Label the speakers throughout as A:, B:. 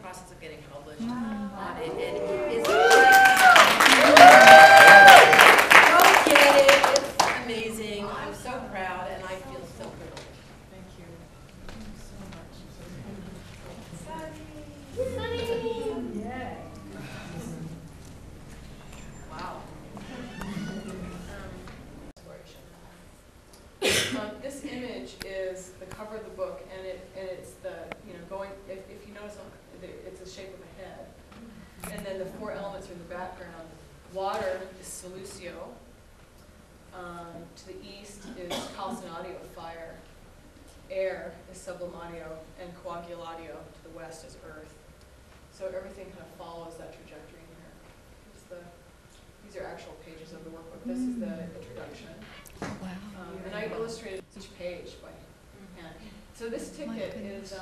A: process of getting published on it, and it's go get it. It's amazing. I'm so proud, and I feel so privileged.
B: Thank you.
A: Sunny.
B: Sunny. Yay.
A: Wow.
B: This image is the cover of the book, and it's the, going, if you notice, it's the shape of a head. And then the four elements are in the background. Water is Solucio. To the east is calcinatio, fire. Air is sublimatio, and coagulatio to the west is earth. So everything kind of follows that trajectory in here. These are actual pages of the workbook. This is the introduction.
C: Wow.
B: And I illustrated each page by hand. So this ticket is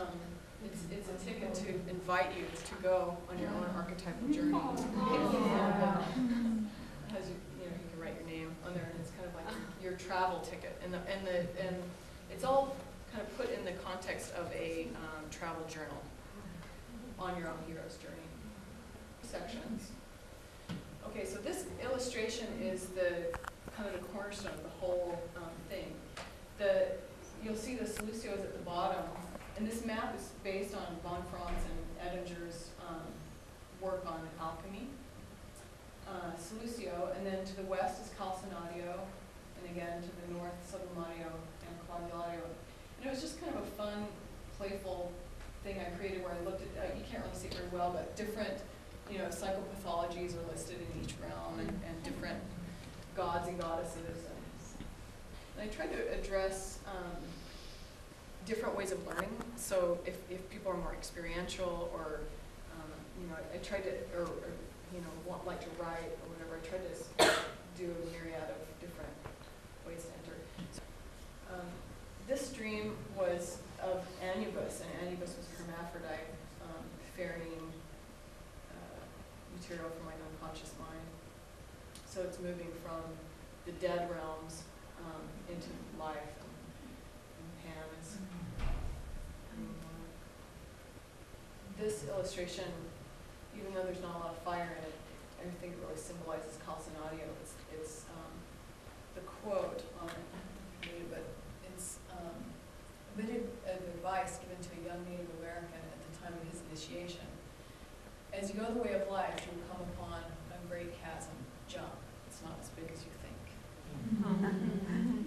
B: it's a ticket to invite you to go on your own archetypal journey. Has you can write your name on there, and it's kind of like your travel ticket. And it's all kind of put in the context of a travel journal on your own hero's journey sections. Okay, so this illustration is the kind of the cornerstone of the whole thing. You'll see the Solucios at the bottom, and this map is based on von Franz and Edinger's work on alchemy. Solucio, and then to the west is calcinatio, and again to the north sublimatio and coagulatio. And it was just kind of a fun, playful thing I created where I looked at, you can't really see it very well, but different psychopathologies are listed in each realm, and different gods and goddesses. And I tried to address different ways of learning. So if people are more experiential, or I tried to, or like to write or whatever, I tried to do a myriad of different ways to enter. So, this dream was of Anubis, and Anubis was hermaphrodite, ferrying material from my unconscious mind. So it's moving from the dead realms into life, and Pan is. This illustration, even though there's not a lot of fire in it, I think it really symbolizes calcinatio. It's the quote on it, but it's a bit of advice given to a young Native American at the time of his initiation. As you go the way of life, you will come upon a great chasm. Jump. It's not as big as you think.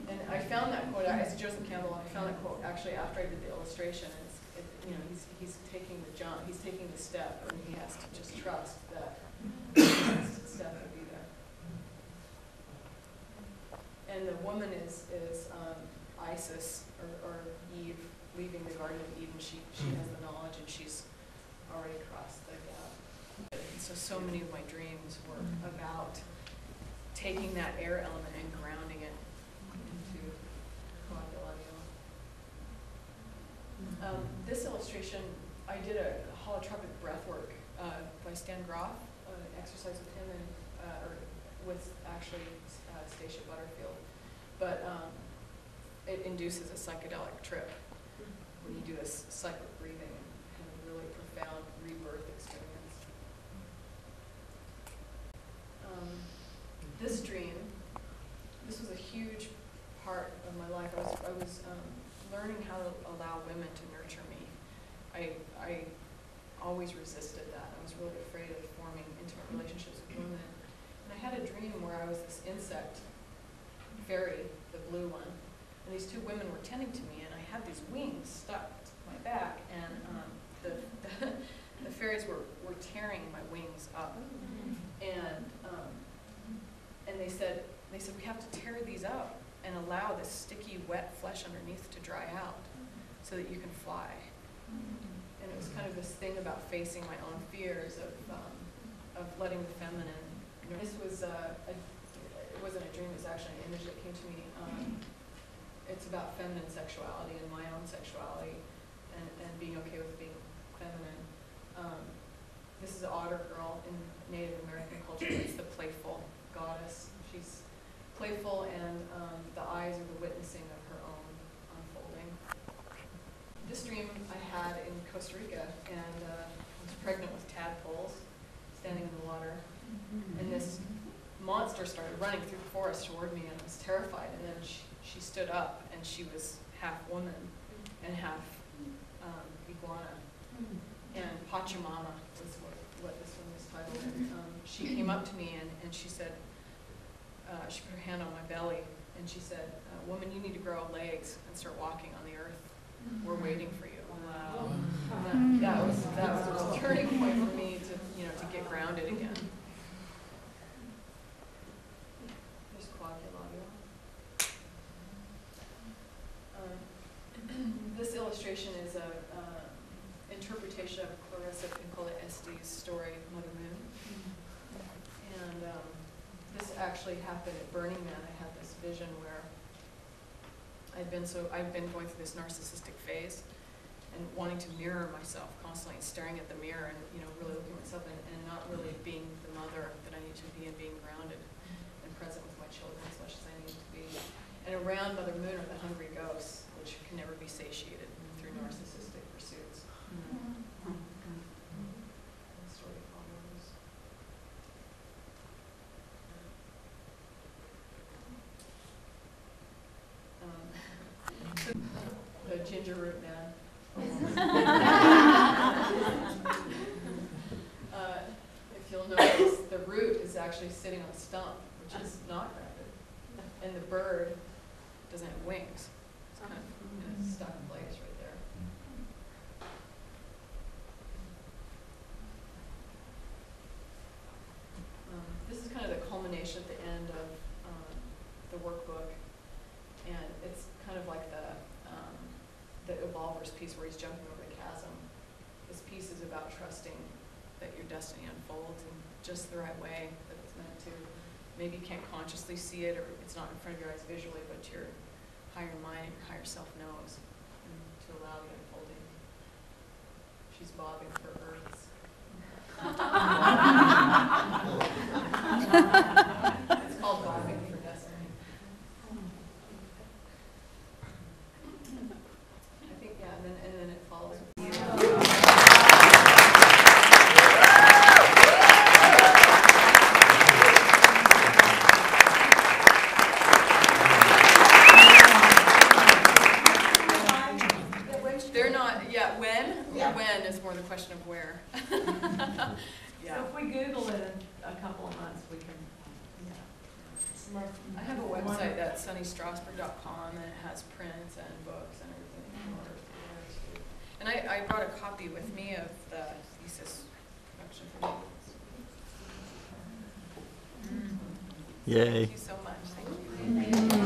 B: And I found that quote, it's Joseph Campbell, and I found that quote actually after I did the illustration. He's taking the jump, he's taking the step, and he has to just trust that the next step will be there. And the woman is Isis, or Eve, leaving the Garden of Eden. She has the knowledge, and she's already crossed the gap. So many of my dreams were about taking that air element and grounding it into coagulatio. This illustration, I did a holotropic breath work by Stan Groff, an exercise with him or with actually Stacia Butterfield. But it induces a psychedelic trip when you do this cyclic breathing and have a really profound rebirth experience. This dream, this was a huge part of my life. I was learning how to allow women to nurture me. I always resisted that. I was really afraid of forming intimate relationships with women. And I had a dream where I was this insect fairy, the blue one, and these two women were tending to me, and I had these wings stuck to my back, and the fairies were tearing my wings up. And they said we have to tear these up and allow this sticky, wet flesh underneath to dry out so that you can fly. And it was kind of this thing about facing my own fears of letting the feminine. This was it wasn't a dream. It was actually an image that came to me. It's about feminine sexuality and my own sexuality, and being okay with being feminine. This is an otter girl in Native American culture. It's the playful goddess. She's playful, and the eyes are the witnessing of her own unfolding. This dream I had in Costa Rica, and I was pregnant sister started running through the forest toward me, and I was terrified. And then she stood up, and she was half woman and half iguana. And Pachamama was what this one was titled. And she came up to me, and she said, she put her hand on my belly, and she said, "Woman, you need to grow legs and start walking on the earth. We're waiting for you." Wow. That was a turning point for me to to get grounded again. There's Quaguladio. This illustration is a interpretation of Clarissa Pinkola Estes' story Mother Moon, and this actually happened at Burning Man. I had this vision where I've been going through this narcissistic phase and wanting to mirror myself constantly, and staring at the mirror and really looking at myself and not really being the mother that I need to be, and being grounded and present with my children as much as I need to be. And around Mother Moon are the hungry ghosts, which can never be satiated through narcissistic pursuits. The story follows. The ginger root man. If you'll notice, the root is actually sitting on a stump, which is not grounded, and the bird doesn't have wings. It's kind of stuck in place right there. This is kind of the culmination at the end of the workbook, and it's kind of like the Evolver's piece where he's jumping over the chasm. This piece is about trusting that your destiny unfolds in just the right way that it's meant to. Maybe you can't consciously see it, or it's not in front of your eyes visually, but your higher mind and your higher self knows, and to allow the unfolding. She's bobbing for Earths. It's called bobbing for destiny. I think, yeah, and then it follows with you. They're not, yeah, when?
C: Yeah.
B: When is more the question of where. Yeah.
C: So if we Google it in a couple of months, we can,
B: I have a website that's sunnystrasburg.com, and it has prints and books and everything. And I brought a copy with me of the thesis production for you.
D: Yay.
B: Thank you so much. Thank you.